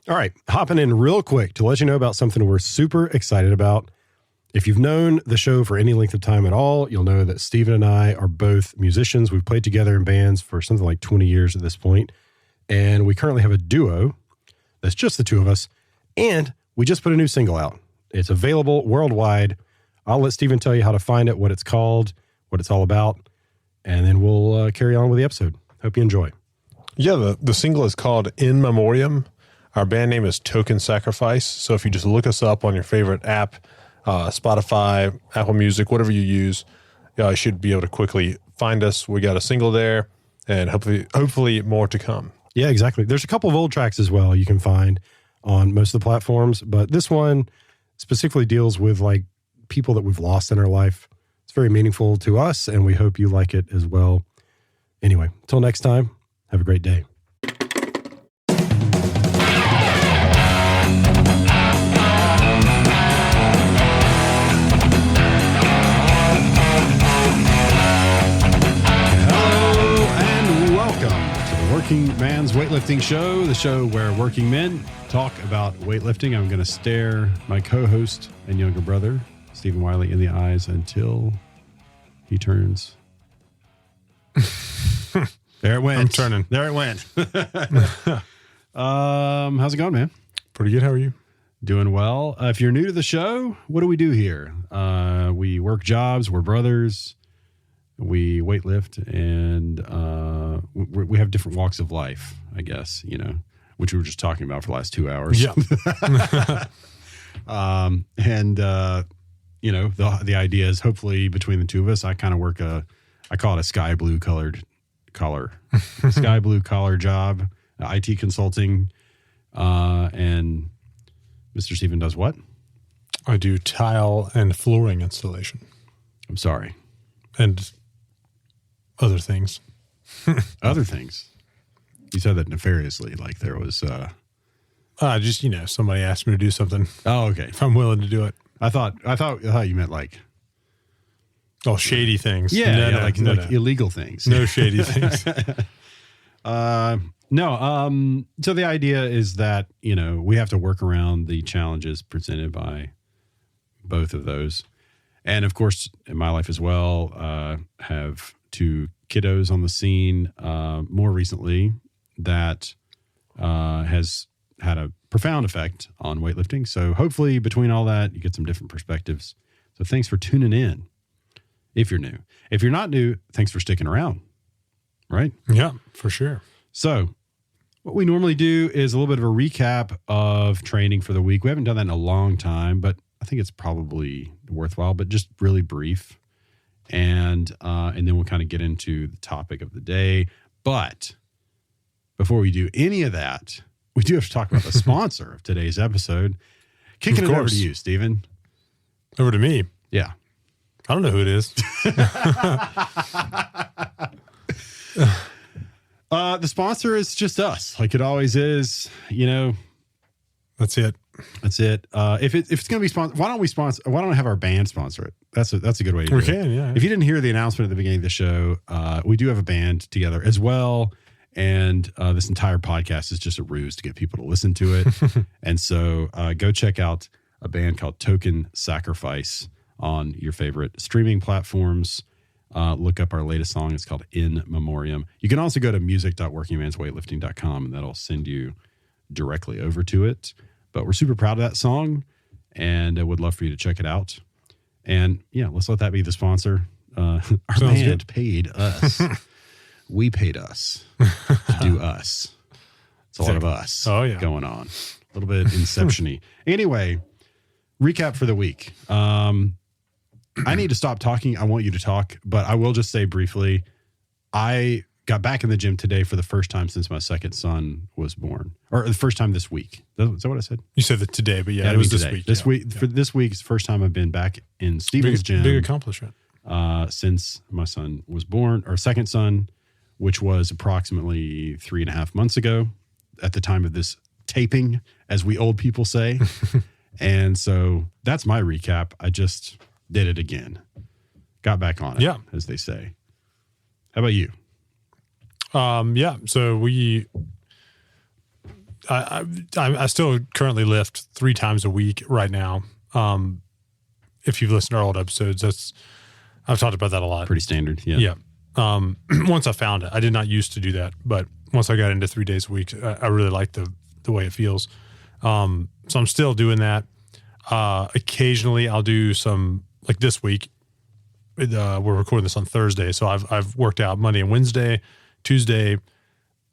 All right, hopping in real quick to let you know about something we're super excited about. If you've known the show for any length of time at all, you'll know that Steven and I are both musicians. We've played together in bands for something like 20 years at this point, and we currently have a duo that's just the two of us, and we just put a new single out. It's available worldwide. I'll let Steven tell you how to find it, what it's called, what it's all about, and then we'll carry on with the episode. Hope you enjoy. Yeah, the single is called In Memoriam. Our band name is Token Sacrifice. So if you just look us up on your favorite app, Spotify, Apple Music, whatever you use, you should be able to quickly find us. We got a single there, and hopefully more to come. Yeah, exactly. There's a couple of old tracks as well you can find on most of the platforms, but this one specifically deals with like people that we've lost in our life. It's very meaningful to us, and we hope you like it as well. Anyway, until next time, have a great day. Working Man's Weightlifting Show, the show where working men talk about weightlifting. I'm going to stare my co-host and younger brother, Stephen Wiley, in the eyes until he turns. There it went. I'm turning. There it went. How's it going, man? Pretty good. How are you? Doing well. If you're new to the show, what do we do here? We work jobs. We're brothers. We weightlift, and we have different walks of life, I guess, which we were just talking about for the last 2 hours. Yeah. The idea is hopefully between the two of us, I kind of work I call it a sky blue collar job, IT consulting. And Mr. Steven does what? I do tile and flooring installation. I'm sorry. And other things. Other things. You said that nefariously, like there was just somebody asked me to do something. Oh, okay. If I'm willing to do it. I thought you meant like shady things. Yeah, no, like illegal things. No shady things. No. So the idea is that, we have to work around the challenges presented by both of those. And of course, in my life as well, have two kiddos on the scene more recently that has had a profound effect on weightlifting. So hopefully between all that, you get some different perspectives. So thanks for tuning in if you're new. If you're not new, thanks for sticking around, right? Yeah, for sure. So what we normally do is a little bit of a recap of training for the week. We haven't done that in a long time, but I think it's probably worthwhile, but just really brief. And then we'll kind of get into the topic of the day. But before we do any of that, we do have to talk about the sponsor of today's episode. Kicking it over to you, Stephen. Over to me? Yeah. I don't know who it is. The sponsor is just us, like it always is. That's it. That's it. If it's going to be sponsored, why don't I have our band sponsor it? That's a good way to do it. We can, yeah. If you didn't hear the announcement at the beginning of the show, we do have a band together as well. And this entire podcast is just a ruse to get people to listen to it. And so go check out a band called Token Sacrifice on your favorite streaming platforms. Look up our latest song. It's called In Memoriam. You can also go to music.workingmansweightlifting.com and that'll send you directly over to it. But we're super proud of that song and I would love for you to check it out. And yeah, let's let that be the sponsor. Our band paid us. We paid us to do us. It's a lot of us going on. A little bit Inception-y. Anyway, recap for the week. I need to stop talking. I want you to talk, but I will just say briefly, I got back in the gym today for the first time since my second son was born, or the first time this week. Is that what I said? You said that today, but it was this week. This week, for this week's the first time I've been back in Stephen's gym. Big accomplishment. Since my son was born, or second son, which was approximately 3.5 months ago at the time of this taping, as we old people say. And so that's my recap. I just did it again. Got back on it, as they say. How about you? So I still currently lift 3 times a week right now. If you've listened to our old episodes, I've talked about that a lot. Pretty standard. Yeah. Yeah. Once I found it, I did not used to do that, but once I got into 3 days a week, I really like the way it feels. So I'm still doing that. Occasionally I'll do some, like this week, we're recording this on Thursday. So I've worked out Monday and Wednesday. Tuesday,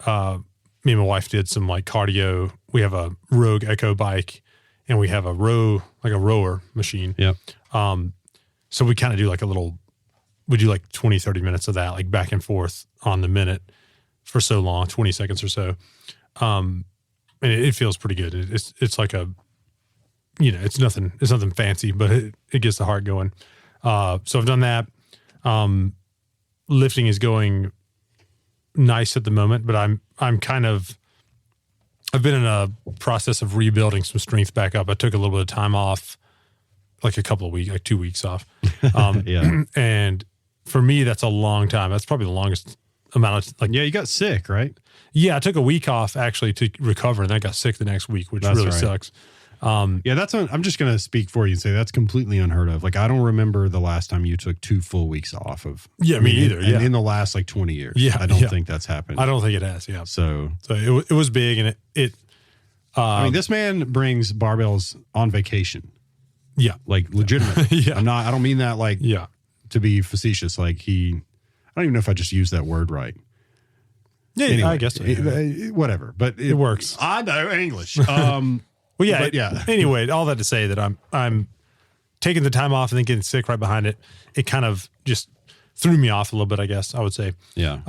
me and my wife did some like cardio. We have a Rogue Echo bike and we have a rower machine. Yep. So we kind of do we do like 20, 30 minutes of that, like back and forth on the minute for so long, 20 seconds or so. And it feels pretty good. It's like it's nothing fancy, but it gets the heart going. So I've done that. Lifting is going nice at the moment, but I've been in a process of rebuilding some strength back up. I took a little bit of time off, like a couple of weeks, like 2 weeks off. Yeah. And for me, that's a long time. That's probably the longest amount of Yeah, you got sick, right? Yeah, I took a week off actually to recover, and then I got sick the next week, which really sucks. Yeah, I'm just going to speak for you and say that's completely unheard of. Like, I don't remember the last time you took 2 full weeks off of. Yeah, me either. Yeah. In the last like 20 years. Yeah. I don't think that's happened. I don't think it has. Yeah. So it was big, and I mean, this man brings barbells on vacation. Yeah. Like legitimately. Yeah. I don't mean that like to be facetious. Like I don't even know if I just used that word right. Yeah, anyway, I guess so, whatever, but it works. I know English. Well, yeah, yeah. Anyway, all that to say that I'm taking the time off and then getting sick right behind it. It kind of just threw me off a little bit, I guess I would say. Yeah.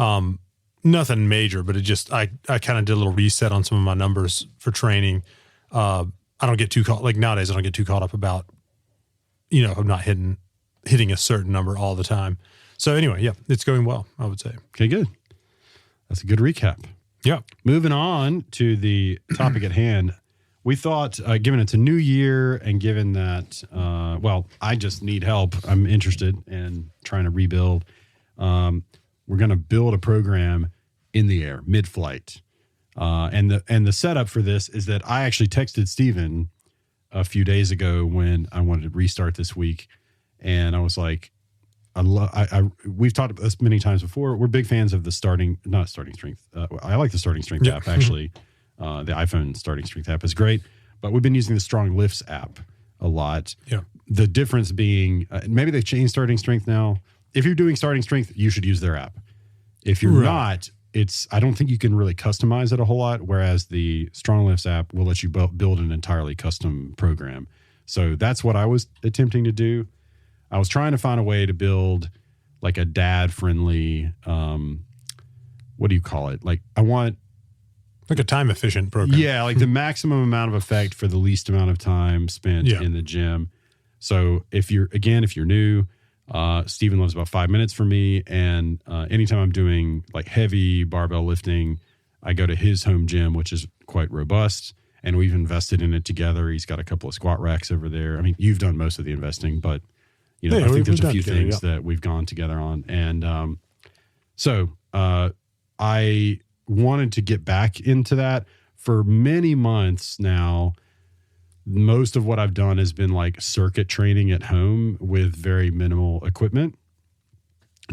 Nothing major, but it just I kind of did a little reset on some of my numbers for training. I don't get too caught nowadays. I don't get too caught up about I'm not hitting a certain number all the time. So anyway, yeah, it's going well, I would say. Okay, good. That's a good recap. Yeah. Moving on to the topic at hand, we thought, given it's a new year and given that, I just need help. I'm interested in trying to rebuild. We're going to build a program in the air, mid-flight. And the setup for this is that I actually texted Steven a few days ago when I wanted to restart this week. And I was like, we've talked about this many times before. We're big fans of the not starting strength. I like the starting strength app, actually. The iPhone starting strength app is great, but we've been using the Strong Lifts app a lot. Yeah. The difference being, maybe they've changed starting strength now. If you're doing starting strength, you should use their app. If you're not, I don't think you can really customize it a whole lot, whereas the Strong Lifts app will let you build an entirely custom program. So that's what I was attempting to do. I was trying to find a way to build like a dad-friendly, what do you call it? Like I want... Like a time-efficient program. Yeah, like the maximum amount of effect for the least amount of time spent in the gym. So if you're new, Steven lives about 5 minutes from me. And anytime I'm doing like heavy barbell lifting, I go to his home gym, which is quite robust. And we've invested in it together. He's got a couple of squat racks over there. I mean, you've done most of the investing, but... I think there's a few things that we've gone together on. And so I wanted to get back into that. For many months now, most of what I've done has been like circuit training at home with very minimal equipment,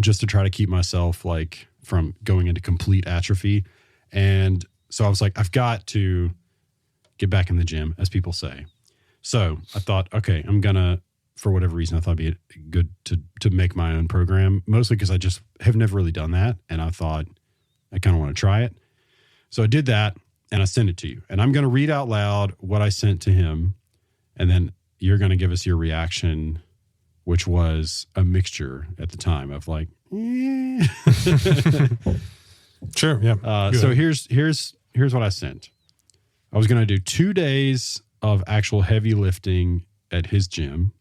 just to try to keep myself like from going into complete atrophy. And so I was like, I've got to get back in the gym, as people say. So I thought, okay, I'm going to, for whatever reason, I thought it'd be good to make my own program, mostly because I just have never really done that. And I thought I kind of want to try it. So I did that and I sent it to you. And I'm going to read out loud what I sent to him. And then you're going to give us your reaction, which was a mixture at the time of like, Sure. Yeah. So here's what I sent. I was going to do 2 days of actual heavy lifting at his gym,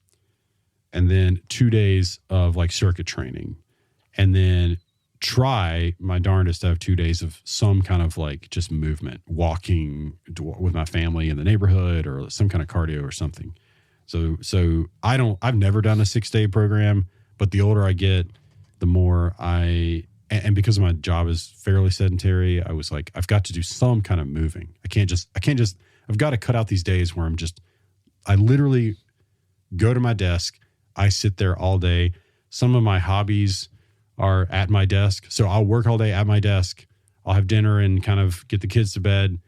and then 2 days of like circuit training, and then try my darndest to have 2 days of some kind of like just movement, walking with my family in the neighborhood or some kind of cardio or something. So I've never done a 6 day program, but the older I get, the more I and because my job is fairly sedentary, I was like, I've got to do some kind of moving. I can't just, I've got to cut out these days where I literally go to my desk. I sit there all day. Some of my hobbies are at my desk. So I'll work all day at my desk. I'll have dinner and kind of get the kids to bed.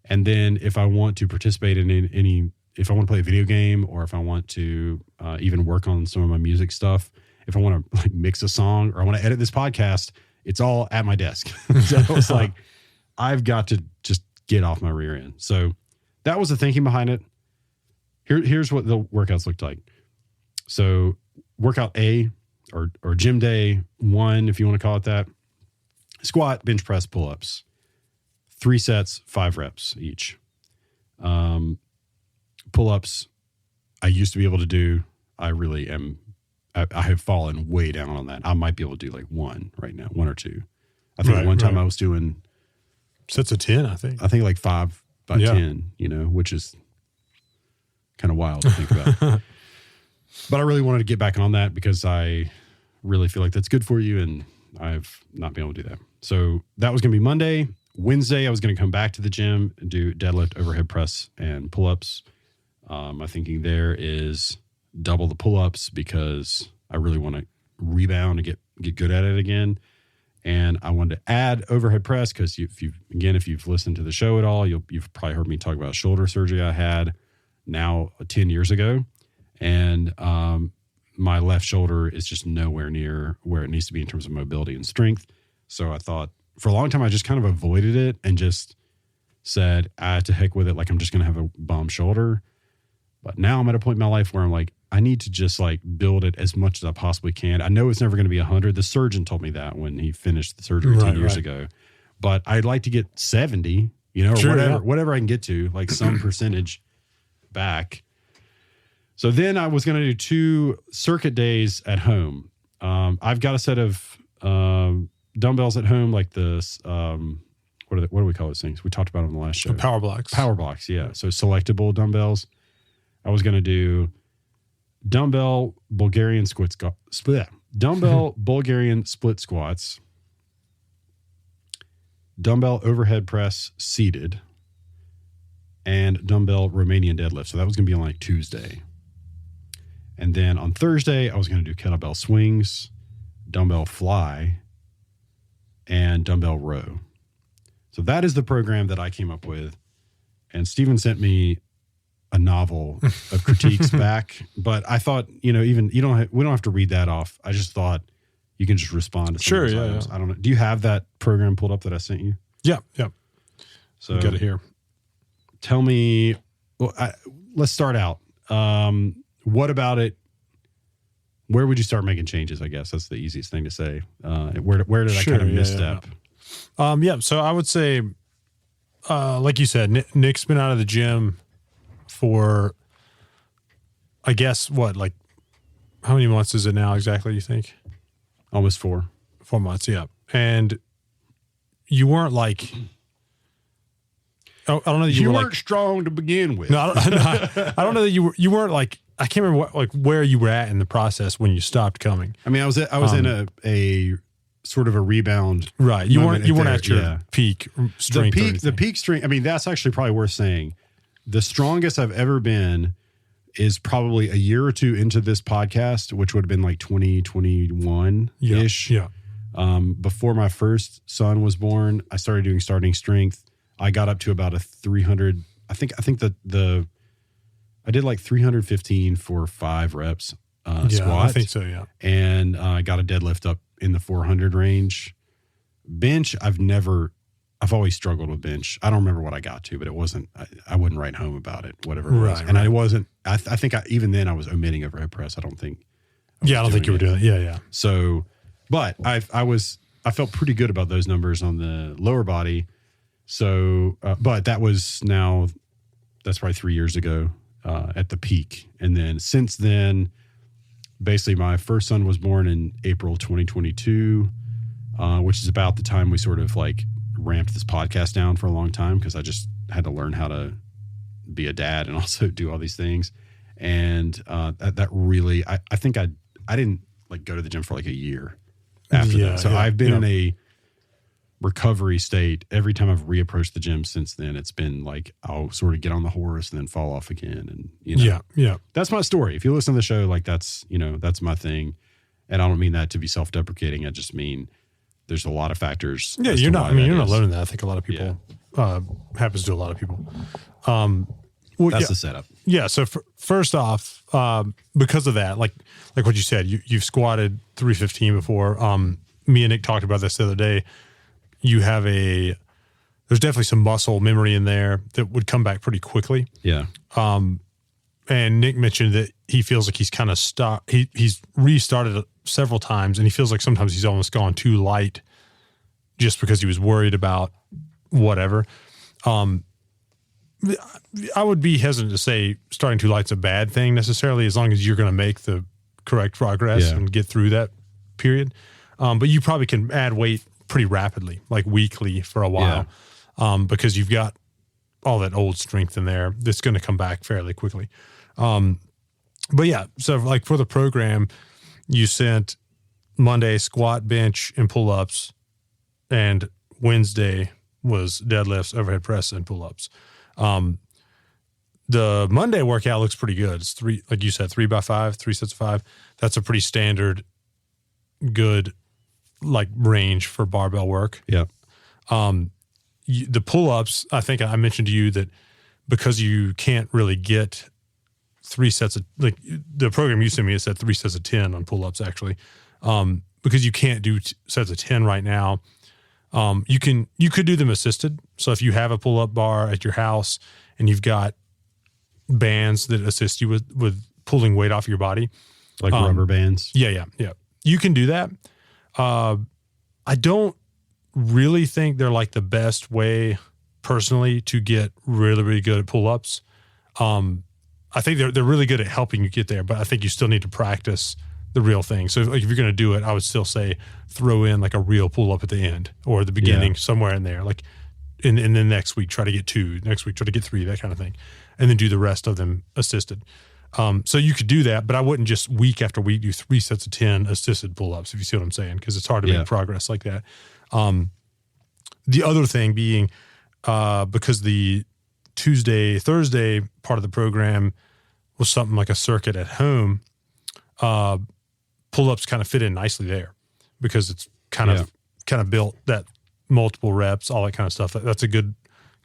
And then if I want to participate in if I want to play a video game, or if I want to even work on some of my music stuff, if I want to like mix a song, or I want to edit this podcast, it's all at my desk. So it's like, I've got to just get off my rear end. So that was the thinking behind it. Here's what the workouts looked like. So workout A, or gym day 1, if you want to call it that: squat, bench press, pull-ups, 3 sets, 5 reps each. Pull-ups, I used to be able to do. I really am. I have fallen way down on that. I might be able to do like 1 right now, 1 or 2. I think one time I was doing sets of 10. I think like 5 by 10. Which is kind of wild to think about. But I really wanted to get back on that because I really feel like that's good for you, and I've not been able to do that. So that was going to be Monday. Wednesday, I was going to come back to the gym and do deadlift, overhead press, and pull-ups. My thinking there is double the pull-ups because I really want to rebound and get good at it again. And I wanted to add overhead press because if you've listened to the show at all, you've probably heard me talk about shoulder surgery I had now 10 years ago. And my left shoulder is just nowhere near where it needs to be in terms of mobility and strength. So I thought for a long time, I just kind of avoided it and just said, to heck with it. Like, I'm just going to have a bum shoulder. But now I'm at a point in my life where I'm like, I need to just like build it as much as I possibly can. I know it's never going to be 100. The surgeon told me that when he finished the surgery 10 years ago. But I'd like to get 70, or whatever I can get to, like some percentage back. So then I was going to do 2 circuit days at home. I've got a set of dumbbells at home, like this. What do we call those things? We talked about them in the last show. The power blocks. Power blocks, yeah. So selectable dumbbells. I was going to do dumbbell Bulgarian split squats, dumbbell overhead press seated, and dumbbell Romanian deadlift. So that was going to be on like Tuesday. And then on Thursday, I was going to do kettlebell swings, dumbbell fly, and dumbbell row. So that is the program that I came up with. And Steven sent me a novel of critiques back, but I thought, we don't have to read that off. I just thought you can just respond to some of those items. I don't know. Do you have that program pulled up that I sent you? Yeah. So got it here. Tell me, let's start out. What about it? Where would you start making changes? I guess that's the easiest thing to say. Where did I kind of misstep? So I would say, like you said, Nick's been out of the gym for, I guess, how many months is it now exactly, you think? Almost 4. 4 months, yeah. And you weren't like, I don't know that you were weren't strong to begin with. No, I don't know that you weren't like, I can't remember where you were at in the process when you stopped coming. I mean, I was in a sort of a rebound. Right. You weren't at your peak strength. The peak strength. I mean, that's actually probably worth saying. The strongest I've ever been is probably a year or 2 into this podcast, which would have been like 2021-ish. Yeah. Before my first son was born, I started doing starting strength. I got up to about a 300. I think that I did like 315 for 5 reps squat. I think so, yeah. And I got a deadlift up in the 400 range. Bench, I've always struggled with bench. I don't remember what I got to, but it wasn't, I wouldn't write home about it, whatever it was. And I wasn't, I think even then I was omitting overhead press. I don't think you were doing it. Yeah. So, but I felt pretty good about those numbers on the lower body. So, but that's probably 3 years ago at the peak. And then since then, basically my first son was born in April 2022, which is about the time we sort of like ramped this podcast down for a long time because I just had to learn how to be a dad and also do all these things. And that really, I think I didn't like go to the gym for like a year. after that. So I've been in yeah. a recovery state every time I've reapproached the gym since then. It's been like I'll sort of get on the horse and then fall off again, and Yeah. that's my story. If you listen to the show, like that's my thing, and I don't mean that to be self-deprecating. I just mean there's a lot of factors. Yeah, you're not. I mean, you're not alone in that. I think a lot of people happens to a lot of people. Well, that's the setup. Yeah. So first off, because of that, like what you said, you've squatted 315 before. Me and Nick talked about this the other day. There's definitely some muscle memory in there that would come back pretty quickly. Yeah. And Nick mentioned that he feels like he's kind of stopped. He's restarted it several times, and he feels like sometimes he's almost gone too light just because he was worried about whatever. I would be hesitant to say starting too light's a bad thing necessarily, as long as you're going to make the correct progress and get through that period. But you probably can add weight pretty rapidly, like weekly for a while, because you've got all that old strength in there that's going to come back fairly quickly. But yeah, so like for the program, you sent Monday squat, bench, and pull-ups, and Wednesday was deadlifts, overhead press, and pull-ups. The Monday workout looks pretty good. It's like you said, 3x5, 3 sets of 5. That's a pretty standard, good, like range for barbell work. Yeah. The pull-ups, I think I mentioned to you that because you can't really get 3 sets of, like the program you sent me, it said 3 sets of 10 on pull-ups actually. Because you can't do sets of 10 right now. You could do them assisted. So if you have a pull-up bar at your house and you've got bands that assist you with pulling weight off your body, like rubber bands. Yeah. You can do that. I don't really think they're like the best way personally to get really, really good at pull-ups. I think they're really good at helping you get there, but I think you still need to practice the real thing. So like if you're going to do it, I would still say throw in like a real pull-up at the end or the beginning, somewhere in there. Like and then next week try to get 2, next week try to get 3, that kind of thing. And then do the rest of them assisted. So you could do that, but I wouldn't just week after week do 3 sets of 10 assisted pull-ups, if you see what I'm saying, because it's hard to make progress like that. The other thing being, because the Tuesday, Thursday part of the program was something like a circuit at home, pull-ups kind of fit in nicely there because it's kind of built that multiple reps, all that kind of stuff. That's a good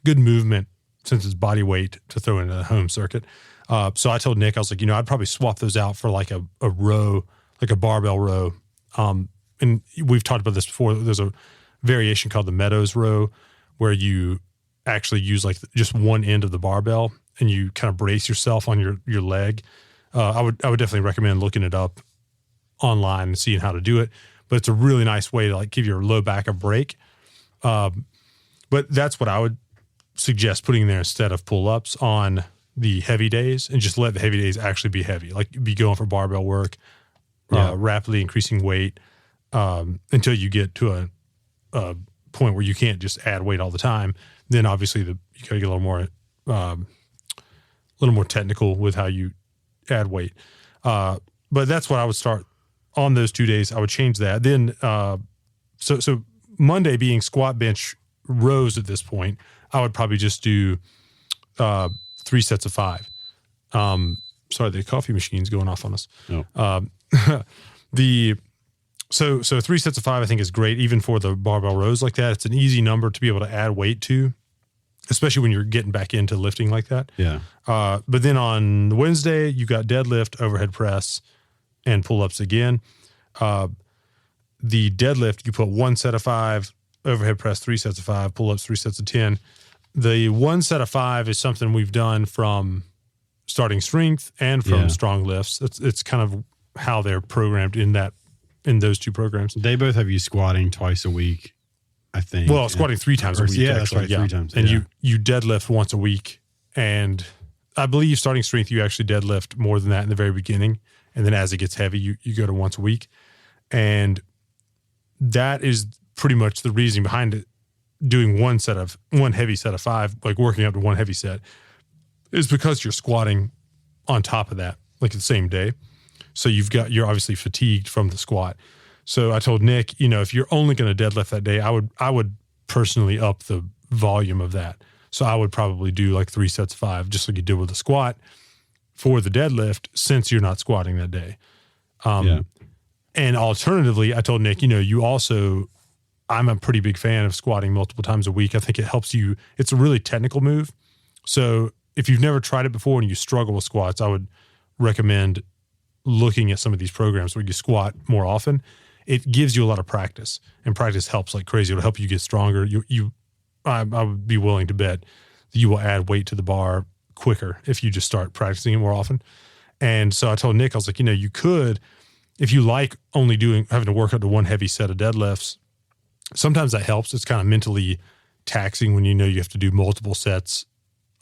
movement since it's body weight to throw into a home circuit. So I told Nick, I was like, I'd probably swap those out for like a row, like a barbell row. And we've talked about this before. There's a variation called the Meadows row where you actually use like just one end of the barbell and you kind of brace yourself on your leg. I would definitely recommend looking it up online and seeing how to do it. But it's a really nice way to like give your low back a break. But that's what I would suggest putting in there instead of pull-ups on the heavy days, and just let the heavy days actually be heavy. Like be going for barbell work, rapidly increasing weight until you get to a point where you can't just add weight all the time. Then obviously you gotta get a little more technical with how you add weight. But that's what I would start on those 2 days. I would change that. Then so Monday being squat, bench, rows at this point, I would probably just do 3 sets of 5. Sorry, the coffee machine's going off on us. No. So 3 sets of 5 I think is great, even for the barbell rows like that. It's an easy number to be able to add weight to, especially when you're getting back into lifting like that. Yeah. But then on Wednesday, you got deadlift, overhead press, and pull-ups again. The deadlift, you put 1 set of 5, overhead press 3 sets of 5, pull-ups 3 sets of 10. The 1 set of 5 is something we've done from starting strength and from strong lifts. It's kind of how they're programmed in those 2 programs. They both have you squatting twice a week, I think. Well, squatting 3 times a week. Yeah, that's right, 3 times. And you deadlift once a week. And I believe starting strength, you actually deadlift more than that in the very beginning. And then as it gets heavy, you go to once a week. And that is pretty much the reason behind it. Doing one heavy set of 5, like working up to 1 heavy set, is because you're squatting on top of that, like the same day. So you're obviously fatigued from the squat. So I told Nick, if you're only going to deadlift that day, I would personally up the volume of that. So I would probably do like 3 sets of 5, just like you did with the squat for the deadlift, since you're not squatting that day. And alternatively, I told Nick, I'm a pretty big fan of squatting multiple times a week. I think it helps you. It's a really technical move. So if you've never tried it before and you struggle with squats, I would recommend looking at some of these programs where you squat more often. It gives you a lot of practice, and practice helps like crazy. It'll help you get stronger. I would be willing to bet that you will add weight to the bar quicker if you just start practicing it more often. And so I told Nick, I was like, you could, if you like only having to work up to one heavy set of deadlifts, sometimes that helps. It's kind of mentally taxing when you have to do multiple sets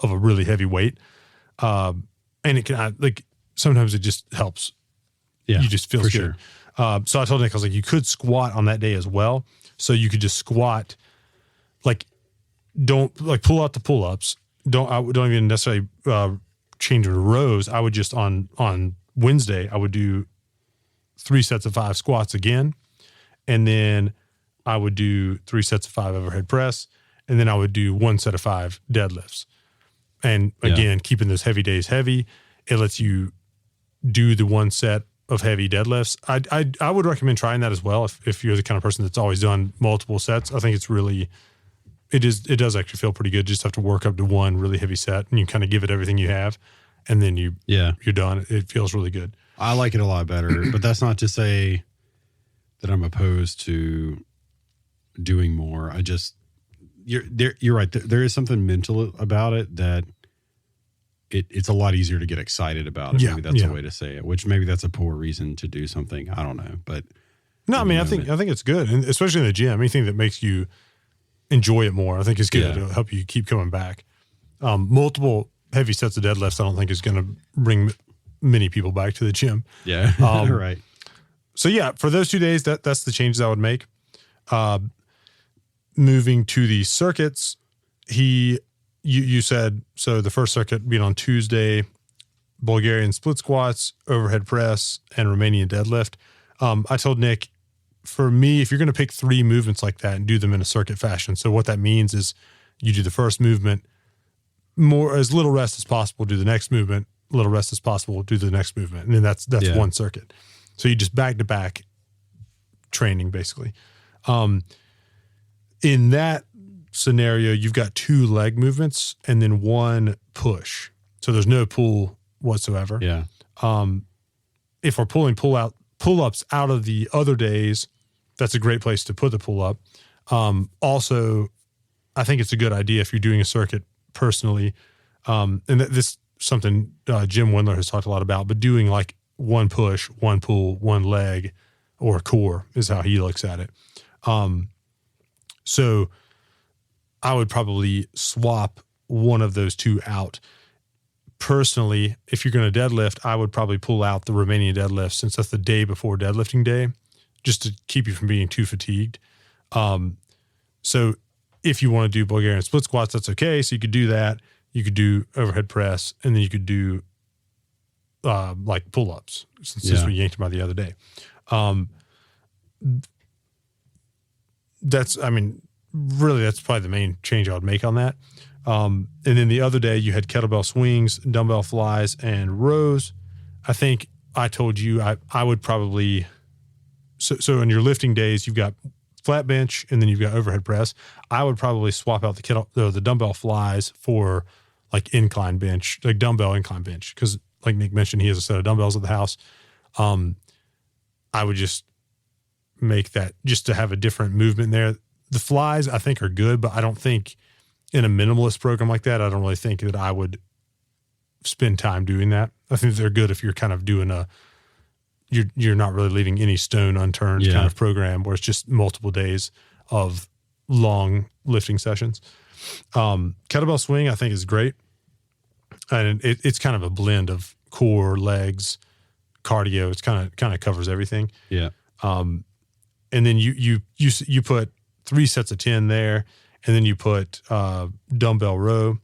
of a really heavy weight. And it can, sometimes it just helps. Yeah, you just feel good. Sure. So I told Nick, I was like, you could squat on that day as well. So you could just squat, don't pull out the pull-ups. Don't even necessarily change the rows. I would just on Wednesday, I would do 3 sets of 5 squats again. And then I would do 3 sets of 5 overhead press. And then I would do 1 set of 5 deadlifts. And again, keeping those heavy days heavy, it lets you do the 1 set of heavy deadlifts. I would recommend trying that as well. If you're the kind of person that's always done multiple sets, I think it does actually feel pretty good. Just have to work up to 1 really heavy set, and you kind of give it everything you have, and then you're done. It feels really good. I like it a lot better, but that's not to say that I'm opposed to doing more. You're right. There is something mental about it that it's a lot easier to get excited about it. Maybe that's a way to say it, which maybe that's a poor reason to do something. I don't know, but no, I mean, I think it's good. And especially in the gym, anything that makes you enjoy it more, I think is good. It'll help you keep coming back. Multiple heavy sets of deadlifts, I don't think is going to bring many people back to the gym. Yeah. Right. So for those 2 days, that's the changes I would make. Moving to the circuits, you said, so the first circuit being on Tuesday, Bulgarian split squats, overhead press, and Romanian deadlift. I told Nick, for me, if you're going to pick 3 movements like that and do them in a circuit fashion, so what that means is you do the first movement, as little rest as possible, do the next movement, little rest as possible, do the next movement. And then that's one circuit. So you just back-to-back training, basically. In that scenario, you've got 2 leg movements and then 1 push. So there's no pull whatsoever. Yeah. If we're pulling pull-ups out of the other days, that's a great place to put the pull-up. Also, I think it's a good idea if you're doing a circuit personally, and this is something Jim Wendler has talked a lot about, but doing like 1 push, 1 pull, 1 leg, or core is how he looks at it. So I would probably swap one of those 2 out. Personally, if you're going to deadlift, I would probably pull out the Romanian deadlift, since that's the day before deadlifting day, just to keep you from being too fatigued. So if you want to do Bulgarian split squats, that's okay. So you could do that. You could do overhead press, and then you could do like pull-ups, since we yanked them out the other day. That's probably the main change I would make on that. And then the other day you had kettlebell swings, dumbbell flies, and rows. I think I told you I would probably, so in your lifting days, you've got flat bench and then you've got overhead press. I would probably swap out the dumbbell flies for like incline bench, like dumbbell incline bench. Cause like Nick mentioned, he has a set of dumbbells at the house. I would just make that just to have a different movement there. The flies I think are good, but I don't think in a minimalist program like that, I don't really think that I would spend time doing that. I think they're good if you're kind of doing you're not really leaving any stone unturned kind of program where it's just multiple days of long lifting sessions. Kettlebell swing I think is great. And it's kind of a blend of core, legs, cardio. It's kind of covers everything. Yeah. And then you put 3 sets of 10 there, and then you put dumbbell row.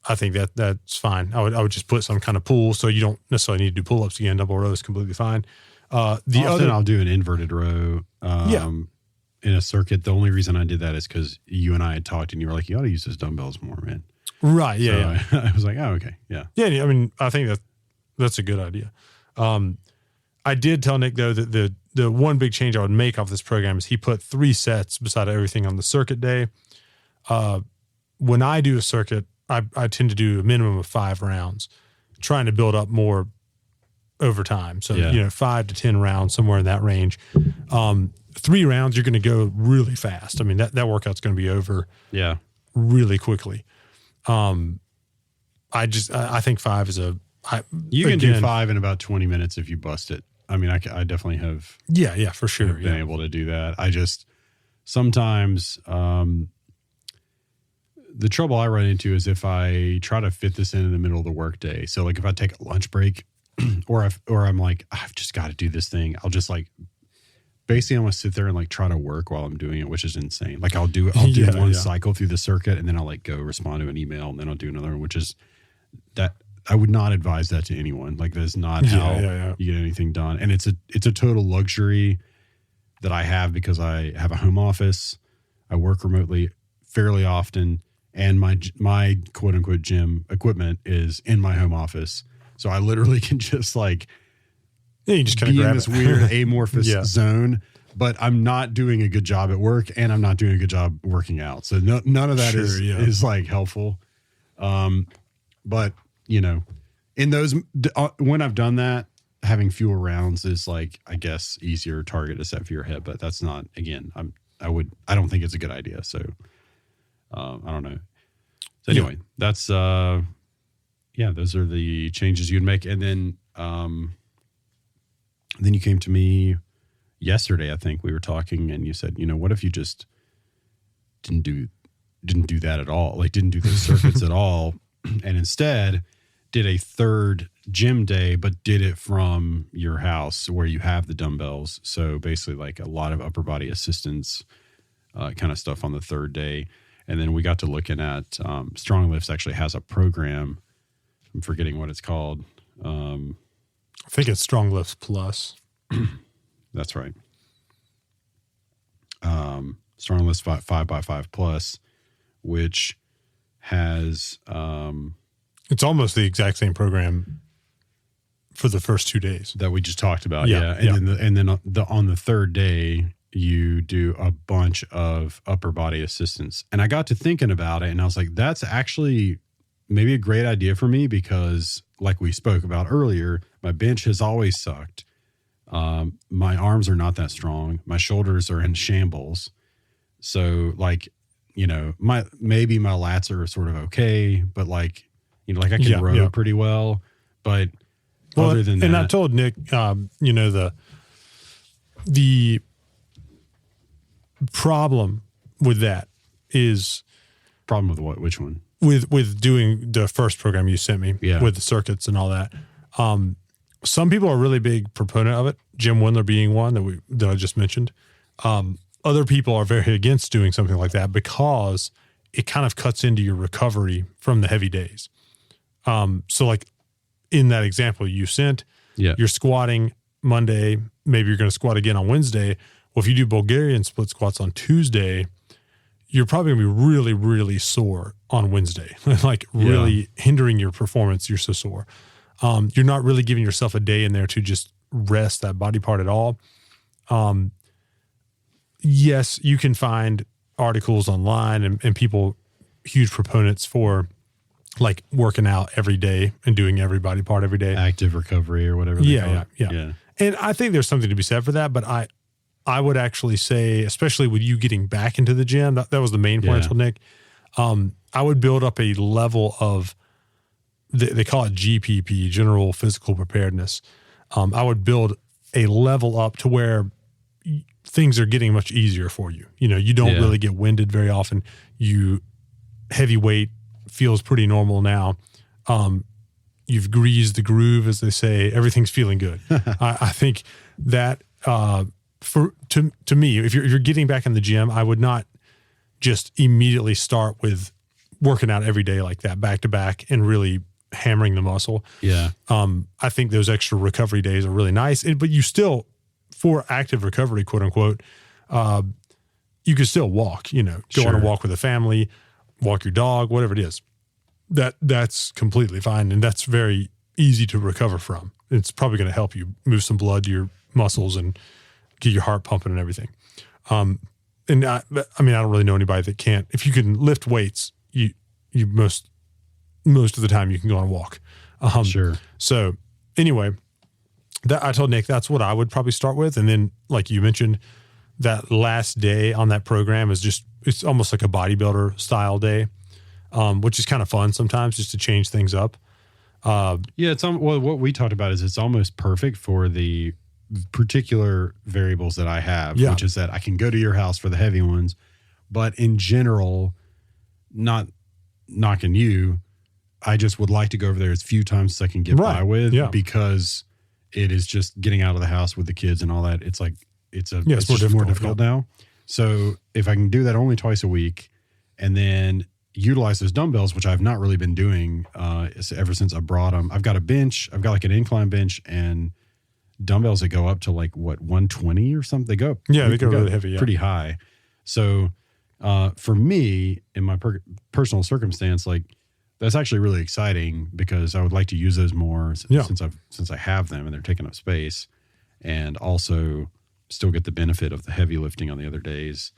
I think that's fine. I would just put some kind of pull, so you don't necessarily need to do pull-ups again. Dumbbell row is completely fine. I'll do an inverted row. In a circuit. The only reason I did that is because you and I had talked, and you were like, "You ought to use those dumbbells more, man." Right. Yeah. So I was like, "Oh, okay, yeah." Yeah. I mean, I think that's a good idea. I did tell Nick though that the one big change I would make off this program is he put 3 sets beside everything on the circuit day. When I do a circuit, I tend to do a minimum of 5 rounds, trying to build up more over time. So, 5 to 10 rounds, somewhere in that range. 3 rounds, you're going to go really fast. I mean, that workout's going to be over really quickly. I think 5 is you can do 5 in about 20 minutes if you bust it. I mean, I definitely have. Yeah, for sure. Been able to do that. I just sometimes the trouble I run into is if I try to fit this in the middle of the workday. So like if I take a lunch break or I'm like, I've just got to do this thing. I'll just like, basically I'm going to sit there and like try to work while I'm doing it, which is insane. Like I'll do one cycle through the circuit and then I'll like go respond to an email and then I'll do another one, which is that I would not advise that to anyone. Like that's not how you get anything done. And it's a total luxury that I have because I have a home office. I work remotely fairly often. And my quote unquote gym equipment is in my home office. So I literally can just like you just kind of be grab in this weird amorphous zone, but I'm not doing a good job at work and I'm not doing a good job working out. So none of that is like helpful. But in those, when I've done that, having fewer rounds is like, I guess, easier target to set for your head, but that's not, again, I don't think it's a good idea. So, I don't know. So anyway, that's, those are the changes you'd make. And then you came to me yesterday, I think we were talking and you said, what if you just didn't do that at all? Like didn't do those circuits at all. And instead did a third gym day, but did it from your house where you have the dumbbells. So basically like a lot of upper body assistance kind of stuff on the third day. And then we got to looking at Strong Lifts actually has a program. I'm forgetting what it's called. I think it's Strong Lifts Plus. That's right. Strong Lifts 5x5 Plus, which has it's almost the exact same program for the first 2 days that we just talked about. And then on the third day you do a bunch of upper body assistance. And I got to thinking about it and I was like, that's actually maybe a great idea for me because like we spoke about earlier, my bench has always sucked. My arms are not that strong. My shoulders are in shambles. So like, my lats are sort of okay, but like, like I can row pretty well, but other than that. And I told Nick, the problem with that is problem with what? Which one? With doing the first program you sent me with the circuits and all that. Some people are really big proponent of it. Jim Wendler being one that I just mentioned. Other people are very against doing something like that because it kind of cuts into your recovery from the heavy days. So like in that example you sent, you're squatting Monday, maybe you're going to squat again on Wednesday. Well, if you do Bulgarian split squats on Tuesday, you're probably going to be really, really sore on Wednesday, like really hindering your performance. You're so sore. You're not really giving yourself a day in there to just rest that body part at all. Yes, you can find articles online and people, huge proponents for like working out every day and doing every body part every day. Active recovery or whatever. Yeah. And I think there's something to be said for that, but I would actually say, especially with you getting back into the gym, that was the main point I told Nick. I would build up a level of, they call it GPP, general physical preparedness. I would build a level up to where things are getting much easier for you. You don't really get winded very often. Heavy weight feels pretty normal now. You've greased the groove, as they say. Everything's feeling good. I think that to me, if you're getting back in the gym, I would not just immediately start with working out every day like that, back to back, and really hammering the muscle. Yeah. I think those extra recovery days are really nice. But you still, for active recovery, quote unquote, you can still walk, go on a walk with a family, walk your dog, whatever it is. That's completely fine. And that's very easy to recover from. It's probably going to help you move some blood to your muscles and get your heart pumping and everything. And I don't really know anybody that can't. If you can lift weights, you most of the time you can go on a walk. Sure. So anyway, I told Nick that's what I would probably start with. And then, like you mentioned, that last day on that program it's almost like a bodybuilder style day, which is kind of fun sometimes just to change things up. It's what we talked about is it's almost perfect for the particular variables that I have, which is that I can go to your house for the heavy ones, but in general, not knocking you, I just would like to go over there as few times as I can get by with, because it is just getting out of the house with the kids and all that. It's like, it's more difficult now. So if I can do that only twice a week and then utilize those dumbbells, which I've not really been doing ever since I brought them. I've got a bench. I've got like an incline bench and dumbbells that go up to like 120 or something. They go up. Yeah, they go really heavy. Pretty high. So for me, in my personal circumstance, like that's actually really exciting because I would like to use those more since I have them and they're taking up space, and also still get the benefit of the heavy lifting on the other days.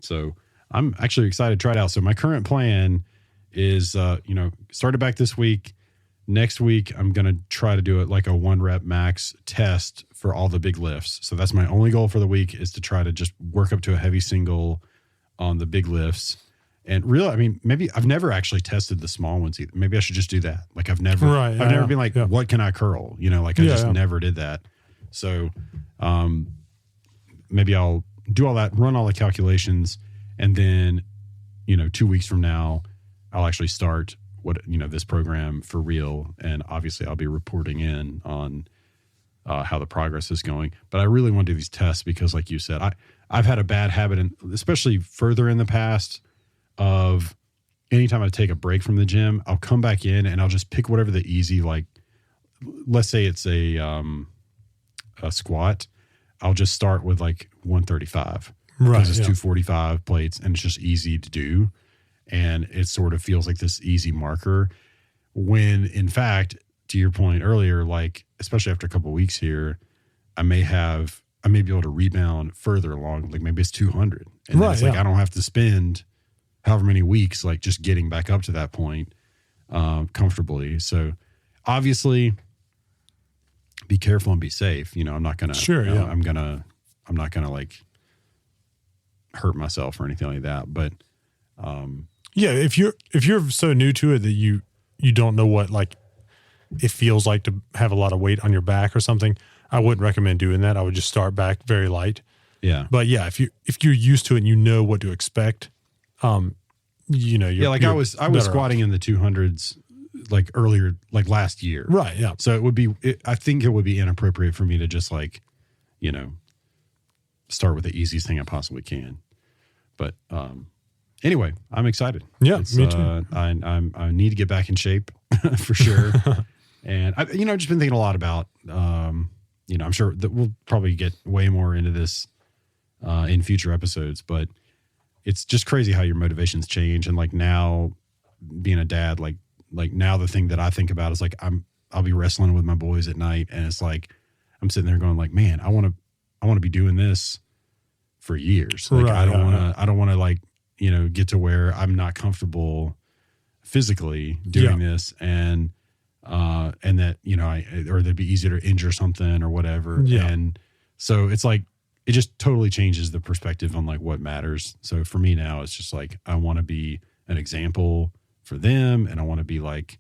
So I'm actually excited to try it out. So my current plan is, started back this week. Next week, I'm going to try to do it like a 1 rep max test for all the big lifts. So that's my only goal for the week, is to try to just work up to a heavy single on the big lifts. And really, maybe I've never actually tested the small ones either. Maybe I should just do that. Like I've never been like, what can I curl? I just never did that. So maybe I'll do all that, run all the calculations, and then, 2 weeks from now, I'll actually start this program for real. And obviously I'll be reporting in on how the progress is going. But I really want to do these tests because, like you said, I've had a bad habit, and especially further in the past, of anytime I take a break from the gym, I'll come back in and I'll just pick whatever the easy, like, let's say it's a squat. I'll just start with like 135. Right. Because it's 245 plates and it's just easy to do. And it sort of feels like this easy marker, when in fact, to your point earlier, like, especially after a couple of weeks here, I may be able to rebound further along. Like maybe it's 200. And then it's like, I don't have to spend however many weeks, like just getting back up to that point comfortably. So obviously be careful and be safe. I'm not going to, I'm not going to like hurt myself or anything like that. But if you're so new to it that you don't know what like it feels like to have a lot of weight on your back or something, I wouldn't recommend doing that. I would just start back very light. Yeah. But yeah, if you're used to it and you know what to expect, I was squatting in the 200s like earlier, like last year. Right. Yeah. So I think it would be inappropriate for me to just like, start with the easiest thing I possibly can. But anyway, I'm excited. Yeah, me too. I need to get back in shape for sure. And I've just been thinking a lot about, I'm sure that we'll probably get way more into this in future episodes, but it's just crazy how your motivations change. And like now being a dad, like now the thing that I think about is like, I'll be wrestling with my boys at night. And it's like, I'm sitting there going like, man, I want to be doing this for years. Like I don't want to like, get to where I'm not comfortable physically doing this. And that, or that'd be easier to injure something or whatever. Yeah. And so it's like, it just totally changes the perspective on like what matters. So for me now, it's just like, I want to be an example for them. And I want to be like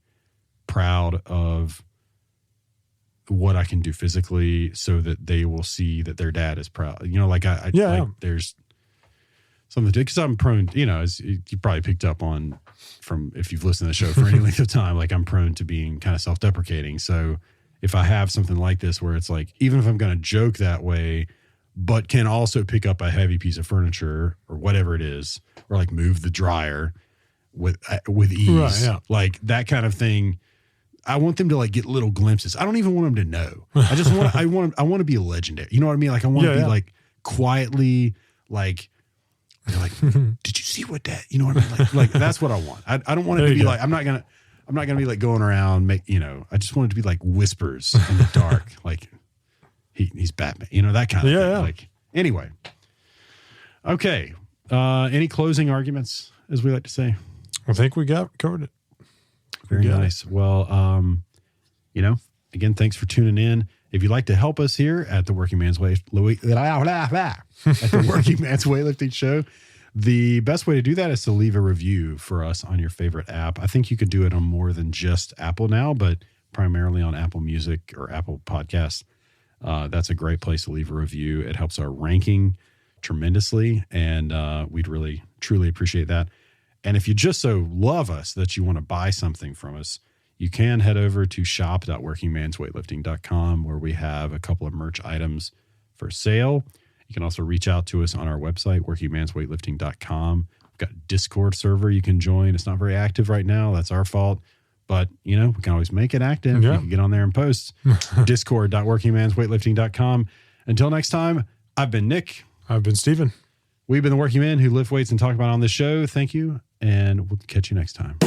proud of what I can do physically so that they will see that their dad is proud. There's something to, because I'm prone, as you probably picked up on from, if you've listened to the show for any length of time, like I'm prone to being kind of self-deprecating. So if I have something like this, where it's like, even if I'm going to joke that way, but can also pick up a heavy piece of furniture or whatever it is, or like move the dryer, with ease. Right, yeah. Like that kind of thing. I want them to like get little glimpses. I don't even want them to know. I just want I want to be legendary. You know what I mean? Like I want to be like quietly like they're like, did you see what that? You know what I mean? Like that's what I want. I don't want it to be like I'm not gonna be like going around I just want it to be like whispers in the dark. Like he's Batman. You know, that kind of thing. Yeah. Like anyway. Okay. Any closing arguments, as we like to say? I think we covered it. Very nice. Well, again, thanks for tuning in. If you'd like to help us here at the Working Man's Weightlifting Show, the best way to do that is to leave a review for us on your favorite app. I think you could do it on more than just Apple now, but primarily on Apple Music or Apple Podcasts. That's a great place to leave a review. It helps our ranking tremendously, and we'd really, truly appreciate that. And if you just so love us that you want to buy something from us, you can head over to shop.workingmansweightlifting.com, where we have a couple of merch items for sale. You can also reach out to us on our website, workingmansweightlifting.com. We've got a Discord server you can join. It's not very active right now. That's our fault. But, we can always make it active. Yeah. You can get on there and post. Discord.workingmansweightlifting.com. Until next time, I've been Nick. I've been Steven. We've been the Working Men who lift weights and talk about it on this show. Thank you, and we'll catch you next time.